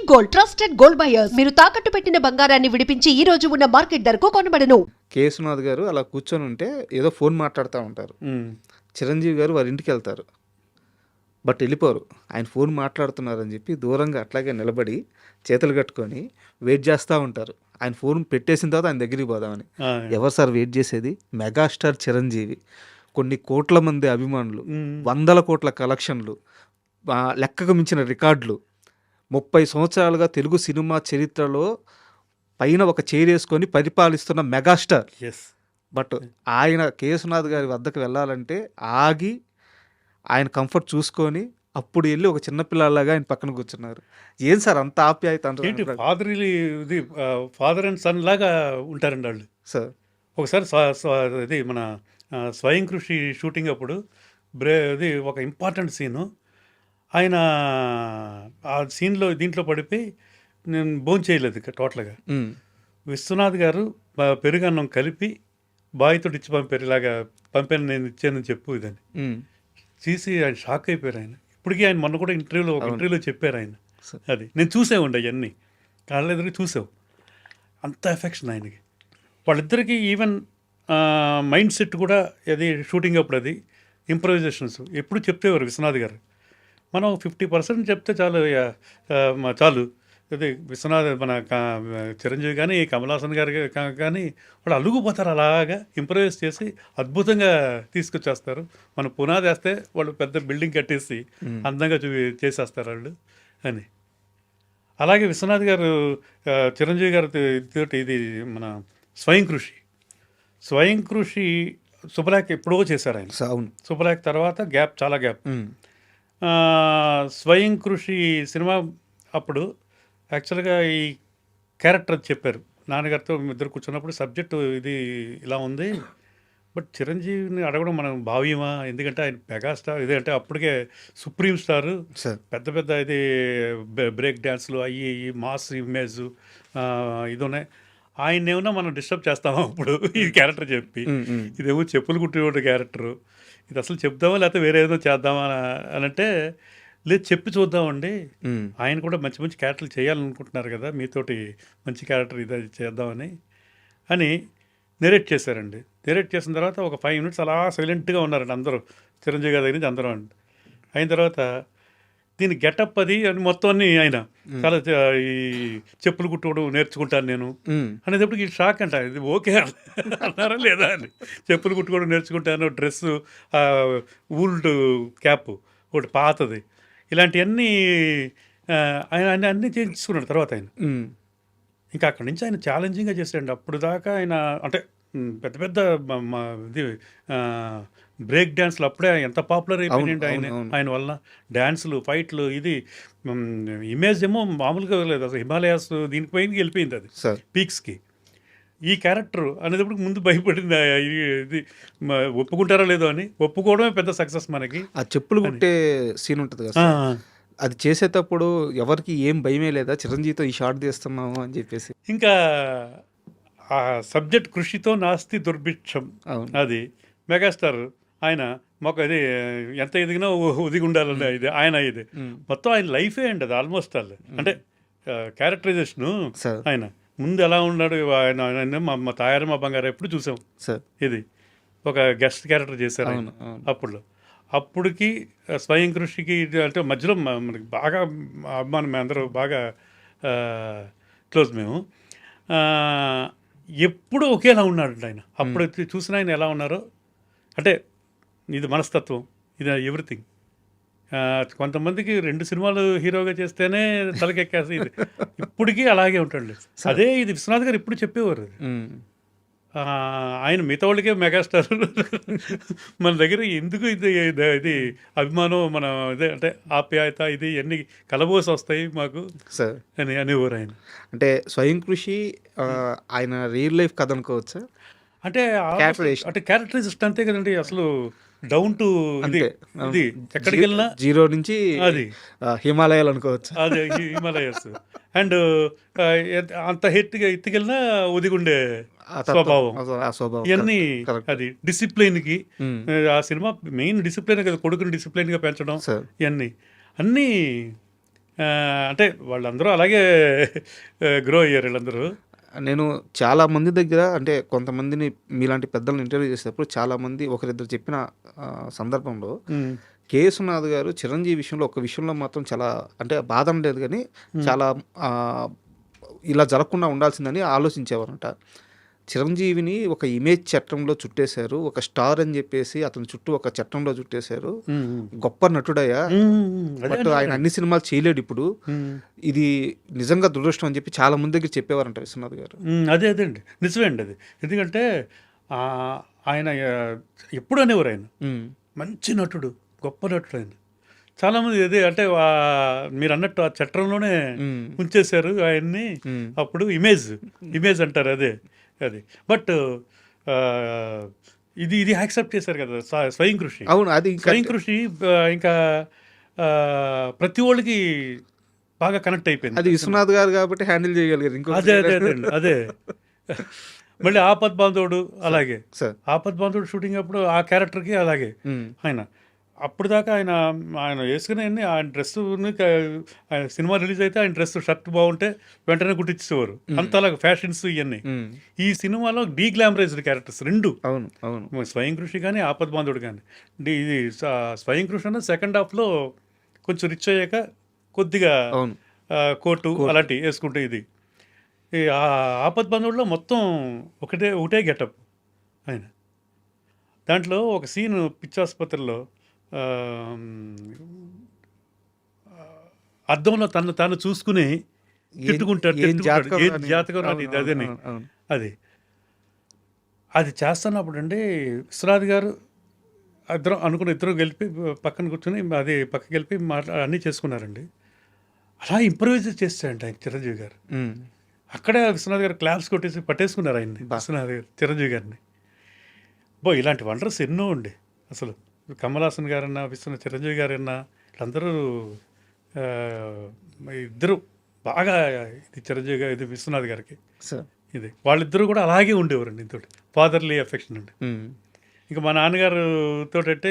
Gold, trusted gold buyers. మీరు తాకట్టు పెట్టిన బంగారాన్ని విడిపించి ఈ రోజు ఉన్న మార్కెట్ ధరకు కొనబడను. కేసునాథ్ గారు అలా కూర్చొని ఉంటే ఏదో ఫోన్ మాట్లాడుతూ ఉంటారు. చిరంజీవి గారు వారి ఇంటికి వెళ్తారు, బట్ వెళ్ళిపోరు. ఆయన ఫోన్ మాట్లాడుతున్నారని చెప్పి దూరంగా అట్లాగే నిలబడి చేతులు కట్టుకొని వెయిట్ చేస్తూ ఉంటారు. ఆయన ఫోన్ పెట్టేసిన తర్వాత ఆయన దగ్గరికి పోదామని. ఎవరు సార్ వెయిట్ చేసేది? మెగాస్టార్ చిరంజీవి, కొన్ని కోట్ల మంది అభిమానులు, వందల కోట్ల కలెక్షన్లు, లెక్కకు మించిన రికార్డులు, 30 సంవత్సరాలుగా తెలుగు సినిమా చరిత్రలో పైన ఒక చేరేసుకొని పరిపాలిస్తున్న మెగాస్టార్. బట్ ఆయన కేసునాథ్ గారి వద్దకు వెళ్ళాలంటే ఆగి ఆయన కంఫర్ట్ చూసుకొని అప్పుడు వెళ్ళి ఒక చిన్నపిల్లలాగా ఆయన పక్కన కూర్చున్నారు. ఏం సార్ అంత ఆప్యాయత? ఫాదర్ అండ్ సన్ లాగా ఉంటారండి వాళ్ళు. సార్ ఒకసారి ఇది మన స్వయం కృషి షూటింగ్ అప్పుడు ఇది ఒక ఇంపార్టెంట్ సీను. ఆయన ఆ సీన్లో దీంట్లో పడిపోయి నేను భోజనం చేయలేదు టోటల్గా. విశ్వనాథ్ గారు పెరుగన్నం కలిపి బాయ్తో ఇచ్చి పంపారు, ఇలాగా పంపాను నేను ఇచ్చానని చెప్పు ఇదని. చూసి ఆయన షాక్ అయిపోయారు. ఆయన ఇప్పటికీ ఆయన మొన్న కూడా ఇంటర్వ్యూలో చెప్పారు ఆయన. అది నేను చూసేవండి అవన్నీ, కాళ్ళ ఎదురు చూసావు. అంత ఎఫెక్షన్ ఆయనకి. వాళ్ళిద్దరికీ ఈవెన్ మైండ్ సెట్ కూడా అది షూటింగ్ అప్పుడు అది ఇంప్రవైజేషన్స్ ఎప్పుడు చెప్పేవారు విశ్వనాథ్ గారు. మనం 50% చెప్తే చాలు. అది విశ్వనాథ్ మన చిరంజీవి కానీ కమల్ హాసన్ గారు కానీ వాళ్ళు అలుగుపోతారు. అలాగా ఇంప్రవైజ్ చేసి అద్భుతంగా తీసుకొచ్చేస్తారు. మనం పునాది వేస్తే వాళ్ళు పెద్ద బిల్డింగ్ కట్టేసి అందంగా చేసేస్తారు వాళ్ళు అని. అలాగే విశ్వనాథ్ గారు చిరంజీవి గారి తోటి ఇది మన స్వయం కృషి శుభలేఖ ఎప్పుడో చేశారు ఆయన. శుభలేఖ తర్వాత చాలా గ్యాప్. స్వయం కృషి సినిమా అప్పుడు యాక్చువల్గా ఈ క్యారెక్టర్ చెప్పారు నాన్నగారితో. ఇద్దరు కూర్చున్నప్పుడు సబ్జెక్టు ఇది ఇలా ఉంది, బట్ చిరంజీవిని అడగడం మనం భావ్యమా? ఎందుకంటే ఆయన మెగాస్టార్, ఇది అంటే అప్పటికే సుప్రీం స్టారు, పెద్ద ఇది బ్రేక్ డ్యాన్స్లు అయ్యి మాస్ ఇమేజ్ ఇది ఉన్నాయి. ఆయన ఏమన్నా మనం డిస్టర్బ్ చేస్తామా అప్పుడు ఈ క్యారెక్టర్ చెప్పి? ఇదేమో చెప్పులు కుట్టే క్యారెక్టరు, ఇది అసలు చెప్దామా లేకపోతే వేరే ఏదో చేద్దామా అని అంటే, లేదు చెప్పి చూద్దామండి, ఆయన కూడా మంచి మంచి క్యారెక్టర్లు చేయాలనుకుంటున్నారు కదా, మీతోటి మంచి క్యారెక్టర్ ఇది చేద్దామని అని నెరేట్ చేశారండి. నెరేట్ చేసిన తర్వాత ఒక 5 minutes అలా సైలెంట్గా ఉన్నారండి అందరూ, చిరంజీవి గారి దగ్గర నుంచి అందరూ అండి. అయిన తర్వాత దీని గెటప్ అది అని మొత్తం అన్ని ఆయన చాలా ఈ చెప్పులు కుట్టుకోవడం నేర్చుకుంటాను నేను అనేటప్పటికి ఈ షాక్ అంట. ఇది ఓకే అన్నారా లేదా అని. చెప్పులు కుట్టుకోవడం నేర్చుకుంటాను, డ్రెస్సు, ఊల్డ్ క్యాప్ ఒకటి పాతది, ఇలాంటివన్నీ ఆయన అన్నీ చేయించుకున్నాడు తర్వాత ఆయన. ఇంకా అక్కడి నుంచి ఆయన ఛాలెంజింగ్గా చేశాడండి. అప్పుడు దాకా ఆయన అంటే పెద్ద ఇది బ్రేక్ డ్యాన్స్లు అప్పుడే ఎంత పాపులర్ అయిపోయింది ఆయన వల్ల. డ్యాన్సులు, ఫైట్లు, ఇది ఇమేజ్ ఏమో మామూలుగా లేదు అసలు. హిమాలయాస్ దీనిపైన వెళ్ళిపోయింది అది పీక్స్కి. ఈ క్యారెక్టర్ అనేటప్పుడు ముందు భయపడింది ఇది ఒప్పుకుంటారో లేదో అని. ఒప్పుకోవడమే పెద్ద సక్సెస్ మనకి. ఆ చెప్పులు కుట్టే సీన్ ఉంటుంది కదా, అది చేసేటప్పుడు ఎవరికి ఏం భయమే లేదా చిరంజీవితో ఈ షాట్ తీస్తున్నాము అని చెప్పేసి? ఇంకా ఆ సబ్జెక్ట్ కృషితో నాస్తి దుర్భిక్షం. అది మెగాస్టార్ ఆయన మాకు అది ఎంత ఎదిగినా ఒదిగి ఉండాలన్న ఇది ఆయన. ఇది మొత్తం ఆయన లైఫే అండి అది ఆల్మోస్ట్. అంటే క్యారెక్టరైజేషను ఆయన ముందు ఎలా ఉన్నాడు ఆయన. మా తాయారు మా బంగారు ఎప్పుడు చూసాం సార్. ఇది ఒక గెస్ట్ క్యారెక్టర్ చేశారు ఆయన అప్పటికి స్వయం కృషికి అంటే మధ్యలో మనకి బాగా అభిమానం, మేము అందరూ బాగా క్లోజ్ మేము. ఎప్పుడు ఒకేలా ఉన్నాడు ఆయన. అప్పుడు చూసిన ఆయన ఎలా ఉన్నారో అంటే ఇది మనస్తత్వం, ఇది ఎవ్రీథింగ్. కొంతమందికి 2 సినిమాలు హీరోగా చేస్తేనే తలకెక్కేసి ఇది ఇప్పటికీ అలాగే ఉంటాడు. అదే ఇది విశ్వనాథ్ గారు ఇప్పుడు చెప్పేవారు. ఆయన మిగతా వాళ్ళకే మెగాస్టార్, మన దగ్గర ఎందుకు ఇది అభిమానం, మన ఇదే అంటే ఆప్యాయత, ఇది ఎన్ని కలబోసి వస్తాయి మాకు అని అనేవారు ఆయన. అంటే స్వయం కృషి ఆయన రియల్ లైఫ్ కథ అనుకోవచ్చా? అంటే క్యారెక్టరైజేషన్ అంతే కదండి. అసలు డౌన్ టు ఇది ఎక్కడికి వెళ్ళినా జీరో నుంచి అది హిమాలయాలు అనుకోవచ్చు. అదే హిమాలయస్. అండ్ అంత ఎత్తుకెళ్ళినా ఒదిగుండే స్వభావం, ఇవన్నీ. అది డిసిప్లిన్కి, ఆ సినిమా మెయిన్ డిసిప్లిన్ కదా, కొడుకుని డిసిప్లిన్గా పెంచడం, ఇవన్నీ అన్నీ అంటే వాళ్ళందరూ అలాగే గ్రో అయ్యారు వీళ్ళందరూ. నేను చాలా మంది దగ్గర అంటే కొంతమందిని మీలాంటి పెద్దలను ఇంటర్వ్యూ చేసేటప్పుడు చాలామంది ఒకరిద్దరు చెప్పిన సందర్భంలో కే. విశ్వనాథ్ గారు చిరంజీవి విషయంలో ఒక విషయంలో మాత్రం చాలా అంటే బాధ ఉండేది కానీ చాలా ఇలా జరగకుండా ఉండాల్సిందని ఆలోచించేవారంట. చిరంజీవిని ఒక ఇమేజ్ చట్టంలో చుట్టేశారు, ఒక స్టార్ అని చెప్పేసి అతని చుట్టూ ఒక చట్టంలో చుట్టేశారు, గొప్ప నటుడయ్యా, బట్ ఆయన అన్ని సినిమాలు చేయలేడు ఇప్పుడు, ఇది నిజంగా దురదృష్టం అని చెప్పి చాలా మంది దగ్గర చెప్పేవారంట విశ్వనాథ్ గారు. అదే అండి, నిజమే అండి అది. ఎందుకంటే ఆయన ఎప్పుడు అనేవారు ఆయన మంచి నటుడు, గొప్ప నటుడు ఆయన. చాలామంది అదే అంటే మీరు అన్నట్టు ఆ చట్టంలోనే ఉంచేశారు ఆయన్ని. అప్పుడు ఇమేజ్ అంటారు అదే అది. బట్ ఇది యాక్సెప్ట్ చేశారు కదా స్వయం కృషి. అవును, అది స్వయం కృషి ఇంకా ప్రతి ఒళ్ళకి బాగా కనెక్ట్ అయిపోయింది. అది విశ్వనాథ్ గారు కాబట్టి హ్యాండిల్ చేయగలిగారు. ఇంకో అదే మళ్ళీ ఆపద్ బాంధవుడు అలాగే ఆపద్ బాంధవుడు షూటింగ్ అప్పుడు ఆ క్యారెక్టర్కి అలాగే ఆయన అప్పుడు దాకా ఆయన వేసుకునే ఆయన డ్రెస్ ఆయన సినిమా రిలీజ్ అయితే ఆయన డ్రెస్ షర్ట్ బాగుంటే వెంటనే కుట్టించేవారు, అంతలాగా ఫ్యాషన్స్ ఇవన్నీ. ఈ సినిమాలో డీగ్లామరైజ్డ్ క్యారెక్టర్స్ రెండు. అవును, స్వయం కృషి కానీ ఆపద్ బాంధవుడు కానీ. ఇది స్వయం కృషి అన్న సెకండ్ హాఫ్లో కొంచెం రిచ్ అయ్యాక కొద్దిగా కోటు అలాంటివి వేసుకుంటే, ఇది ఈ ఆపద్ బాంధవుడిలో మొత్తం ఒకటే గెటప్ ఆయన. దాంట్లో ఒక సీన్ పిచ్చాసుపత్రిలో అద్దంలో తాను చూసుకుని తిట్టుకుంటాడు, ఏం జాతకం రాని అదని. అది చేస్తున్నప్పుడు అండి విశ్వనాథ్ గారు ఇద్దరు గెలిపి పక్కన కూర్చొని పక్కకి వెళ్ళి అన్నీ చేసుకున్నారండి. అలా ఇంప్రూవైజ్ చేస్తాడంట ఆయన చిరంజీవి గారు. అక్కడే విశ్వనాథ్ గారు క్లాప్స్ కొట్టేసి పట్టేసుకున్నారు ఆయన్ని, విశ్వనాథ్ గారు చిరంజీవి గారిని. ఇలాంటి వండర్స్ ఎన్నో ఉండే అసలు. కమల్ హాసన్ గారన్నా, చిరంజీవి గారన్నా, వీళ్ళందరూ ఇద్దరు బాగా ఇది చిరంజీవి గారు, ఇది విశ్వనాథ్ గారికి ఇది వాళ్ళిద్దరూ కూడా అలాగే ఉండేవారండి. ఇంతటి ఫాదర్లీ ఎఫెక్షన్ అండి. ఇంకా మా నాన్నగారుతో అంటే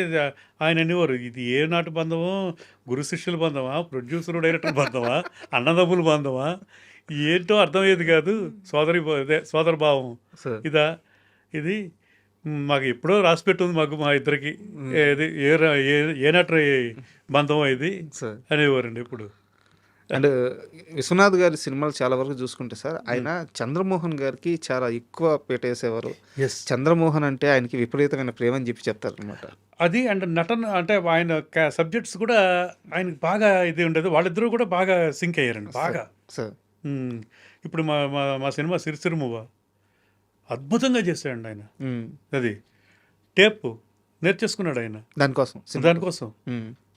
ఆయన అనేవారు, ఇది ఏ నాటి బంధమో, గురు శిష్యుల బంధమా, ప్రొడ్యూసర్ డైరెక్టర్ బంధమా, అన్నదమ్ముల బంధమా, ఏంటో అర్థమయ్యేది కాదు. సోదర భావం ఇది మాకు ఎప్పుడో రాసిపెట్టుంది మాకు, మా ఇద్దరికి ఏది ఏనాటి బంధం ఇది అనేవారండి ఇప్పుడు. అండ్ విశ్వనాథ్ గారి సినిమాలు చాలా వరకు చూసుకుంటే సార్, ఆయన చంద్రమోహన్ గారికి చాలా ఎక్కువ పెట్టేసేవారు. చంద్రమోహన్ అంటే ఆయనకి విపరీతమైన ప్రేమ అని చెప్పి చెప్తారు అనమాట. అది అండ్ నటన అంటే ఆయన సబ్జెక్ట్స్ కూడా ఆయనకి బాగా ఇది ఉండేది. వాళ్ళిద్దరూ కూడా బాగా సింక్ అయ్యారండి బాగా. ఇప్పుడు మా సినిమా సిరిసిరిమువ్వ అద్భుతంగా చేశాడండి ఆయన. అది టేప్ నేర్చేసుకున్నాడు ఆయన దానికోసం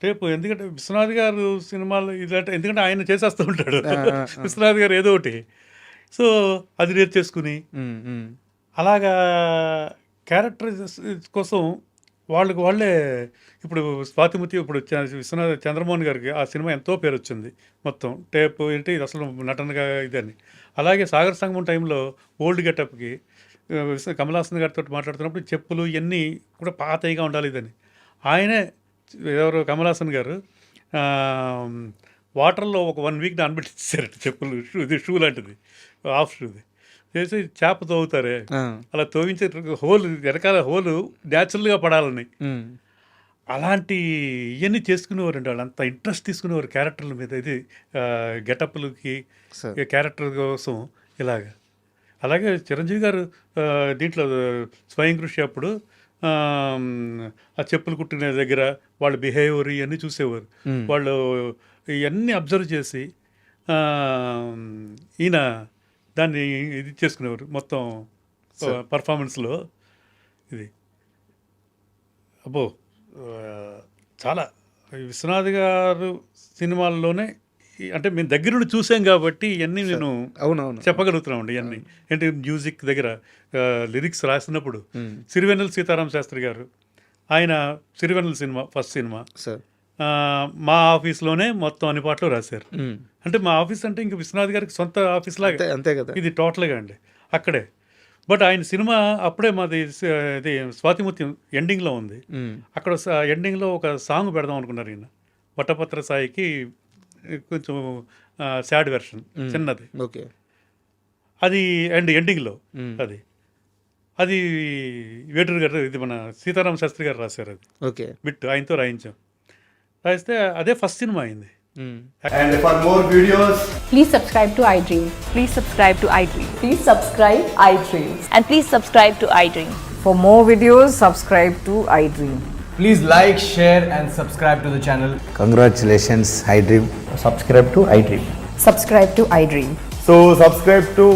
టేప్. ఎందుకంటే విశ్వనాథ్ గారు సినిమాలు ఇదంటే, ఎందుకంటే ఆయన చేసేస్తూ ఉంటాడు విశ్వనాథ్ గారు ఏదో ఒకటి, సో అది నేర్చేసుకుని అలాగా క్యారెక్టర్ కోసం వాళ్ళే ఇప్పుడు స్వాతిముత్తి, ఇప్పుడు చంద్రమోహన్ గారికి ఆ సినిమా ఎంతో పేరు వచ్చింది. మొత్తం టేప్ ఏంటి అసలు నటనగా ఇదని. అలాగే సాగర్ సంగమం టైంలో ఓల్డ్ గెటప్కి కమల్ హాసన్ గారితో మాట్లాడుతున్నప్పుడు చెప్పులు ఇవన్నీ కూడా పాతగా ఉండాలి ఇదని. ఆయనే ఎవరు కమల్ హాసన్ గారు వాటర్లో ఒక 1 వీక్ నానబెట్టించారట చెప్పులు, షూ లాంటిది, హాఫ్ షూది చేసి చేప తోగుతారే అలా తోగించే హోల్ వెనకాల హోలు న్యాచురల్గా పడాలని అలాంటి ఇవన్నీ చేసుకునేవారండి. వాళ్ళు అంత ఇంట్రెస్ట్ తీసుకునేవారు క్యారెక్టర్ల మీద, ఇది గెటప్లకి క్యారెక్టర్ కోసం ఇలాగా. అలాగే చిరంజీవి గారు దీంట్లో స్వయం కృషి అప్పుడు ఆ చెప్పులు కుట్టిన దగ్గర వాళ్ళ బిహేవియర్ ఇవన్నీ చూసేవారు. వాళ్ళు ఇవన్నీ అబ్జర్వ్ చేసి ఈయన దాన్ని ఇది చేసుకునేవారు మొత్తం పర్ఫార్మెన్స్లో. ఇది చాలా విశ్వనాథ్ గారు సినిమాల్లోనే అంటే మేము దగ్గర నుండి చూసాం కాబట్టి ఇవన్నీ నేను చెప్పగలుగుతున్నామండి. ఇవన్నీ ఏంటి మ్యూజిక్ దగ్గర లిరిక్స్ రాసినప్పుడు సిరివెన్నెల సీతారామ శాస్త్రి గారు, ఆయన సిరివెన్నెల సినిమా ఫస్ట్ సినిమా మా ఆఫీస్లోనే మొత్తం అన్ని పాటలు రాశారు. అంటే మా ఆఫీస్ అంటే ఇంకా విశ్వనాథ్ గారికి సొంత ఆఫీస్ లాగా అంతే కదా ఇది టోటల్గా అండి అక్కడే. బట్ ఆయన సినిమా అప్పుడే మాది ఇది స్వాతిముత్యం ఎండింగ్లో ఉంది. అక్కడ ఎండింగ్లో ఒక సాంగ్ పెడదాం అనుకున్నారు ఈయన. వటపత్ర సాయికి కొంచెం సాడ్ వెర్షన్ చిన్నది. ఓకే. అది అండ్ ఎండింగ్లో అది అది వేటూరు గారు, ఇది మన సీతారామ శాస్త్రి గారు రాశారు. అది ఓకే. బిట్ ఆయనతో రాయించాం. రాయిస్తే అదే ఫస్ట్ సినిమా అయింది. And for more videos, Please subscribe to iDream. Please subscribe to iDream. Please subscribe iDream. And please subscribe to iDream. For more videos, subscribe to iDream. please like, share, and subscribe to the channel. Congratulations, iDream. Subscribe to iDream. Subscribe to iDream. So subscribe to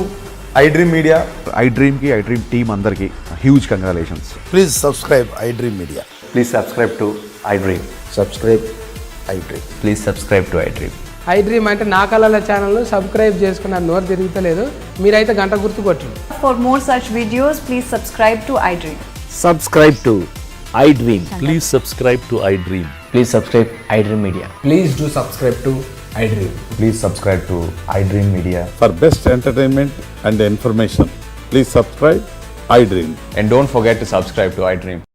iDream Media. iDream की iDream team अंदर की huge congratulations. Please subscribe iDream Media. Please subscribe to iDream. Subscribe iDream. Please subscribe to iDream. iDream అంటే నా కళల ఛానల్ను subscribe చేసుకున్న నోరు తిరుగుతలేదు, మీరైతే గంట గుర్తు కొట్టండి. For more such videos, please subscribe to iDream. Subscribe to iDream. Please subscribe to iDream. Please subscribe iDream Media. Please do subscribe to iDream. Please subscribe to iDream Media. For best entertainment and information, please subscribe iDream. And don't forget to subscribe to iDream.